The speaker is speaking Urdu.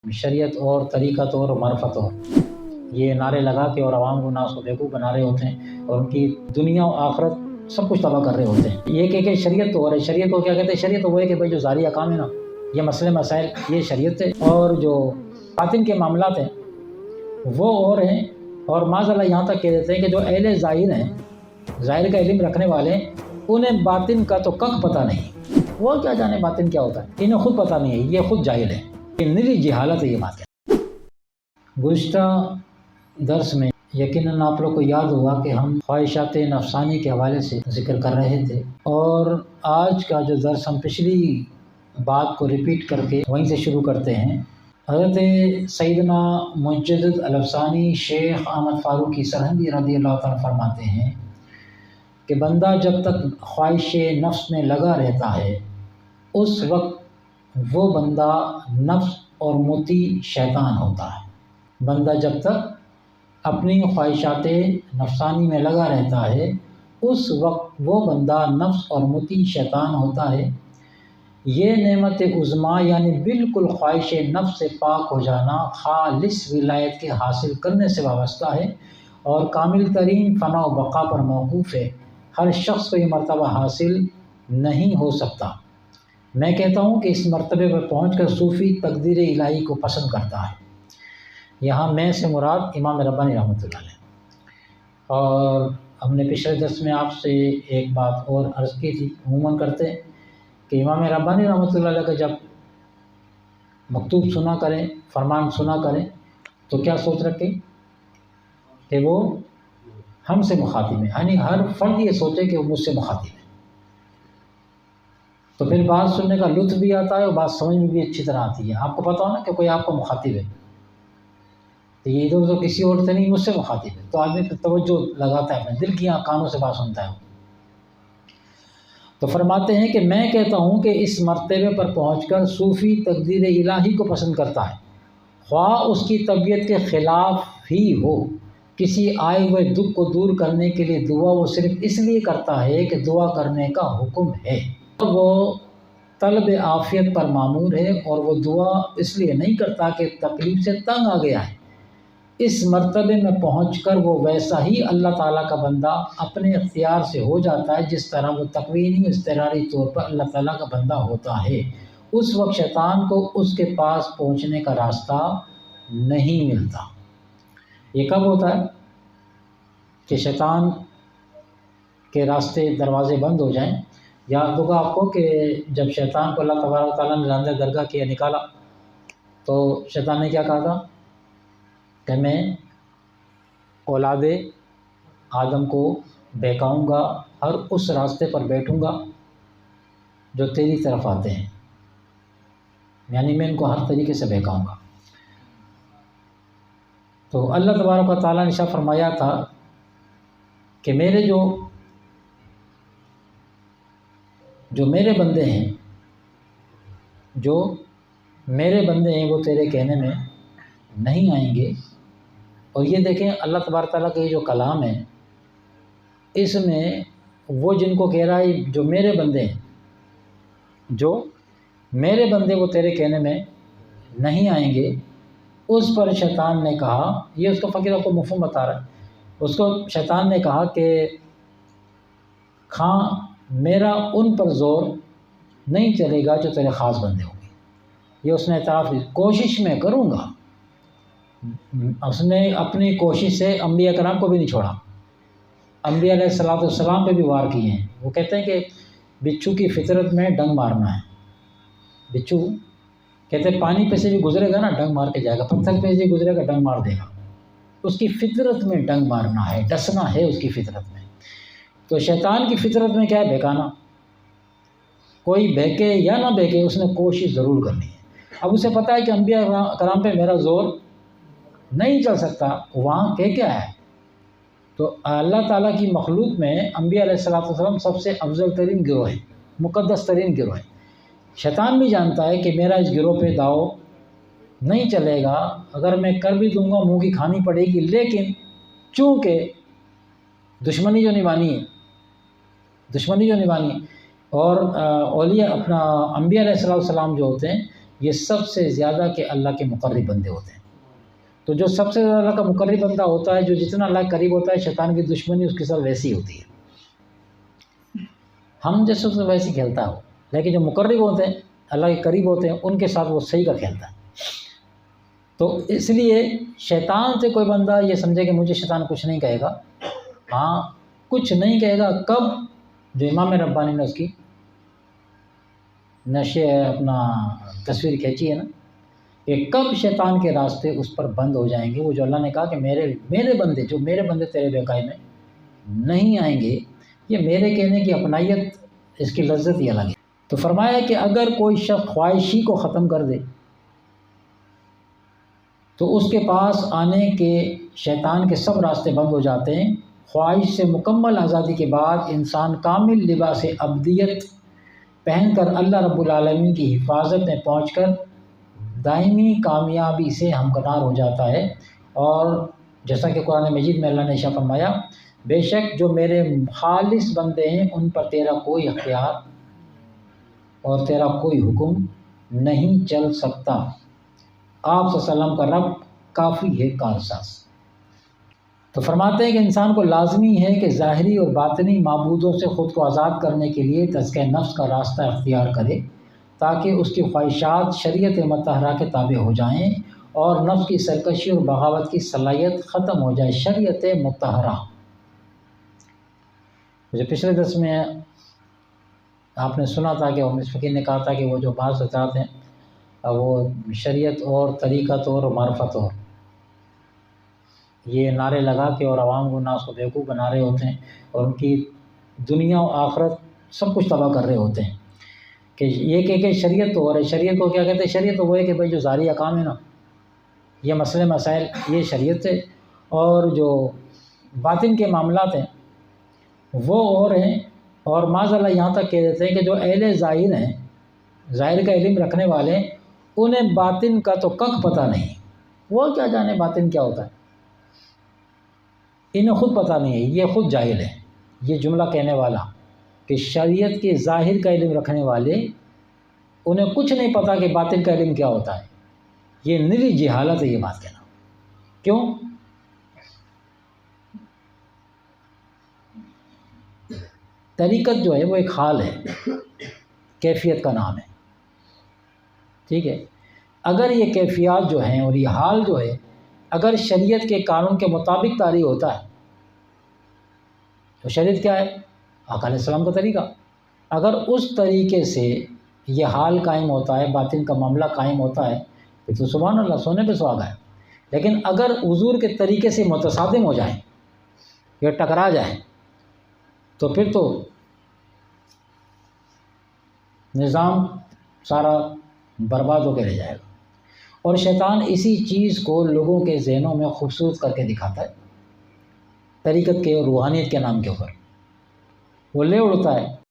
شریعت اور طریقت اور معرفت اور یہ نعرے لگا کے اور عوام کو ناس کو بیوقوف بنا رہے ہوتے ہیں اور ان کی دنیا و آخرت سب کچھ تباہ کر رہے ہوتے ہیں۔ یہ کہ شریعت تو اور شریعت کو کیا کہتے ہیں؟ شریعت وہ ہے کہ بھائی جو ظاہری احکام ہے نا، یہ مسئلے مسائل یہ شریعت ہے، اور جو باطن کے معاملات ہیں وہ اور ہیں۔ اور معاذ اللہ یہاں تک کہہ دیتے ہیں کہ جو اہل ظاہر ہیں، ظاہر کا علم رکھنے والے، انہیں باطن کا تو کک پتہ نہیں، وہ کیا جانے باطن کیا ہوتا ہے، انہیں خود پتہ نہیں ہے، یہ خود جاہل ہے، نری جہالت ہے یہ بات ہے۔ گزشتہ درس میں یقیناً آپ لوگ کو یاد ہوگا کہ ہم خواہشات نفسانی کے حوالے سے ذکر کر رہے تھے، اور آج کا جو درس ہم پچھلی بات کو ریپیٹ کر کے وہیں سے شروع کرتے ہیں۔ حضرت سیدنا مجدد الافسانی شیخ احمد فاروقی سرہندی رضی اللہ تعالیٰ فرماتے ہیں کہ بندہ جب تک خواہش نفس میں لگا رہتا ہے اس وقت وہ بندہ نفس اور مطیع شیطان ہوتا ہے۔ بندہ جب تک اپنی خواہشات نفسانی میں لگا رہتا ہے اس وقت وہ بندہ نفس اور مطیع شیطان ہوتا ہے۔ یہ نعمت عظمیٰ یعنی بالکل خواہش نفس سے پاک ہو جانا خالص ولایت کے حاصل کرنے سے وابستہ ہے اور کامل ترین فنا و بقا پر موقوف ہے۔ ہر شخص کو یہ مرتبہ حاصل نہیں ہو سکتا۔ میں کہتا ہوں کہ اس مرتبے پر پہنچ کر صوفی تقدیر الہی کو پسند کرتا ہے۔ یہاں میں سے مراد امام ربانی رحمۃ اللہ علیہ۔ اور ہم نے پچھلے درس میں آپ سے ایک بات اور عرض کی تھی، عموماً کرتے کہ امام ربانی رحمۃ اللہ علیہ کا جب مکتوب سنا کریں، فرمان سنا کریں تو کیا سوچ رکھیں کہ وہ ہم سے مخاطب ہے، یعنی ہر فرد یہ سوچے کہ وہ مجھ سے مخاطب ہے، تو پھر بات سننے کا لطف بھی آتا ہے اور بات سمجھ میں بھی اچھی طرح آتی ہے۔ آپ کو پتہ ہو نا کہ کوئی آپ کو مخاطب ہے تو یہ ادھر ادھر کسی اور سے نہیں، مجھ سے مخاطب ہے، تو آدمی پھر توجہ لگاتا ہے، اپنے دل کی کانوں سے بات سنتا ہے۔ تو فرماتے ہیں کہ میں کہتا ہوں کہ اس مرتبے پر پہنچ کر صوفی تقدیر الہی کو پسند کرتا ہے، خواہ اس کی طبیعت کے خلاف ہی ہو۔ کسی آئے ہوئے دکھ کو دور کرنے کے لیے دعا وہ صرف اس لیے کرتا ہے کہ دعا کرنے کا حکم ہے، وہ طلب عافیت پر مامور ہے، اور وہ دعا اس لیے نہیں کرتا کہ تکلیف سے تنگ آ گیا ہے۔ اس مرتبے میں پہنچ کر وہ ویسا ہی اللہ تعالیٰ کا بندہ اپنے اختیار سے ہو جاتا ہے جس طرح وہ تکوینی اضطراری طور پر اللہ تعالیٰ کا بندہ ہوتا ہے۔ اس وقت شیطان کو اس کے پاس پہنچنے کا راستہ نہیں ملتا۔ یہ کب ہوتا ہے کہ شیطان کے راستے دروازے بند ہو جائیں؟ یاد ہوگا آپ کو کہ جب شیطان کو اللہ تبارک و تعالیٰ نے راندہ درگاہ کیا نکالا تو شیطان نے کیا کہا تھا کہ میں اولاد آدم کو بہکاؤں گا، ہر اس راستے پر بیٹھوں گا جو تیری طرف آتے ہیں، یعنی میں ان کو ہر طریقے سے بہکاؤں گا۔ تو اللہ تبارک و تعالیٰ نے شاہ فرمایا تھا کہ میرے جو میرے بندے ہیں، جو میرے بندے ہیں وہ تیرے کہنے میں نہیں آئیں گے۔ اور یہ دیکھیں اللہ تبارک تعالیٰ کا یہ جو کلام ہے اس میں وہ جن کو کہہ رہا ہے جو میرے بندے ہیں، جو میرے بندے وہ تیرے کہنے میں نہیں آئیں گے، اس پر شیطان نے کہا، یہ اس کو فقیر آپ کو مفہوم بتا رہا ہے، اس کو شیطان نے کہا کہ کھاں میرا ان پر زور نہیں چلے گا جو تیرے خاص بندے ہوں گے۔ یہ اس نے اعتراف کی، کوشش میں کروں گا۔ اس نے اپنی کوشش سے انبیاء کرام کو بھی نہیں چھوڑا، انبیاء علیہ السلام پہ بھی وار کیے ہیں۔ وہ کہتے ہیں کہ بچھو کی فطرت میں ڈنگ مارنا ہے۔ بچھو کہتے ہیں پانی پہ سے بھی گزرے گا نا ڈنگ مار کے جائے گا، پتھر پہ سے گزرے گا ڈنگ مار دے گا، اس کی فطرت میں ڈنگ مارنا ہے، ڈسنا ہے اس کی فطرت میں۔ تو شیطان کی فطرت میں کیا ہے؟ بہکانا۔ کوئی بہکے یا نہ بہکے اس نے کوشش ضرور کرنی ہے۔ اب اسے پتہ ہے کہ انبیاء کرام پہ میرا زور نہیں چل سکتا، وہاں کیا ہے؟ تو اللہ تعالیٰ کی مخلوق میں انبیاء علیہ السلام سب سے افضل ترین گروہ ہے، مقدس ترین گروہ ہے۔ شیطان بھی جانتا ہے کہ میرا اس گروہ پہ داؤ نہیں چلے گا، اگر میں کر بھی دوں گا منہ کی کھانی پڑے گی، لیکن چونکہ دشمنی جو نبھانی ہے اور اولیاء انبیاء علیہ السلام جو ہوتے ہیں یہ سب سے زیادہ کہ اللہ کے مقرب بندے ہوتے ہیں۔ تو جو سب سے زیادہ اللہ کا مقرب بندہ ہوتا ہے، جو جتنا اللہ کے قریب ہوتا ہے، شیطان کی دشمنی اس کے ساتھ ویسی ہوتی ہے، ہم جیسے سے ویسی کھیلتا ہو، لیکن جو مقرب ہوتے ہیں، اللہ کے قریب ہوتے ہیں، ان کے ساتھ وہ صحیح کا کھیلتا ہے۔ تو اس لیے شیطان سے کوئی بندہ یہ سمجھے کہ مجھے شیطان کچھ نہیں کہے گا، ہاں کچھ نہیں کہے گا کب؟ جو امام ربانی نے اس کی اپنا تصویر کھینچی ہے نا، کہ کب شیطان کے راستے اس پر بند ہو جائیں گے۔ وہ جو اللہ نے کہا کہ میرے بندے، جو میرے بندے تیرے بقائی میں نہیں آئیں گے، یہ میرے کہنے کی اپنائیت، اس کی لذت ہی الگ ہے۔ تو فرمایا کہ اگر کوئی شخص خواہشی کو ختم کر دے تو اس کے پاس آنے کے شیطان کے سب راستے بند ہو جاتے ہیں۔ خواہش سے مکمل آزادی کے بعد انسان کامل لباس ابدیت پہن کر اللہ رب العالمین کی حفاظت میں پہنچ کر دائمی کامیابی سے ہمکنار ہو جاتا ہے۔ اور جیسا کہ قرآن مجید میں اللہ نے ارشاد فرمایا، بے شک جو میرے خالص بندے ہیں ان پر تیرا کوئی اختیار اور تیرا کوئی حکم نہیں چل سکتا۔ آپ صلی اللہ علیہ وسلم کا رب کافی ہے کارساز۔ تو فرماتے ہیں کہ انسان کو لازمی ہے کہ ظاہری اور باطنی معبودوں سے خود کو آزاد کرنے کے لیے تزکیہ نفس کا راستہ اختیار کرے، تاکہ اس کی خواہشات شریعت مطہرہ کے تابع ہو جائیں اور نفس کی سرکشی اور بغاوت کی صلاحیت ختم ہو جائے۔ شریعت مطہرہ، جو پچھلے درس میں آپ نے سنا تھا کہ اس فقیر نے کہا تھا کہ وہ جو بعض حضرات ہیں وہ شریعت اور طریقت اور معرفت اور یہ نعرے لگا کے اور عوام کو ناس کو بیوقوف بنا رہے ہوتے ہیں، اور ان کی دنیا و آخرت سب کچھ تباہ کر رہے ہوتے ہیں۔ کہ یہ کہ شریعت تو، اور شریعت کو کیا کہتے ہیں؟ شریعت تو وہ ہے کہ بھائی جو ظاہری احکام ہے نا، یہ مسئلے مسائل یہ شریعت سے، اور جو باطن کے معاملات ہیں وہ اور ہیں۔ اور معاذ اللہ یہاں تک کہہ دیتے ہیں کہ جو اہل ظاہر ہیں، ظاہر کا علم رکھنے والے، انہیں باطن کا تو کک پتہ نہیں، وہ کیا جانے باطن کیا ہوتا ہے، انہیں خود پتہ نہیں ہے، یہ خود جاہل ہے۔ یہ جملہ کہنے والا کہ شریعت کے ظاہر کا علم رکھنے والے، انہیں کچھ نہیں پتہ کہ باطن کا علم کیا ہوتا ہے، یہ نری جہالت ہے یہ بات کہنا۔ کیوں؟ طریقت جو ہے وہ ایک حال ہے، کیفیت کا نام ہے، ٹھیک ہے؟ اگر یہ کیفیات جو ہیں اور یہ حال جو ہے اگر شریعت کے قانون کے مطابق طاری ہوتا ہے تو شریعت کیا ہے؟ آقا علیہ السلام کا طریقہ۔ اگر اس طریقے سے یہ حال قائم ہوتا ہے، باطن کا معاملہ قائم ہوتا ہے، پھر تو سبحان اللہ، سونے پہ سہاگا ہے۔ لیکن اگر حضور کے طریقے سے متصادم ہو جائیں یا ٹکرا جائیں تو پھر تو نظام سارا برباد ہو کے رہ جائے گا۔ اور شیطان اسی چیز کو لوگوں کے ذہنوں میں خوبصورت کر کے دکھاتا ہے، طریقت کے اور روحانیت کے نام کے اوپر وہ لے اڑتا ہے۔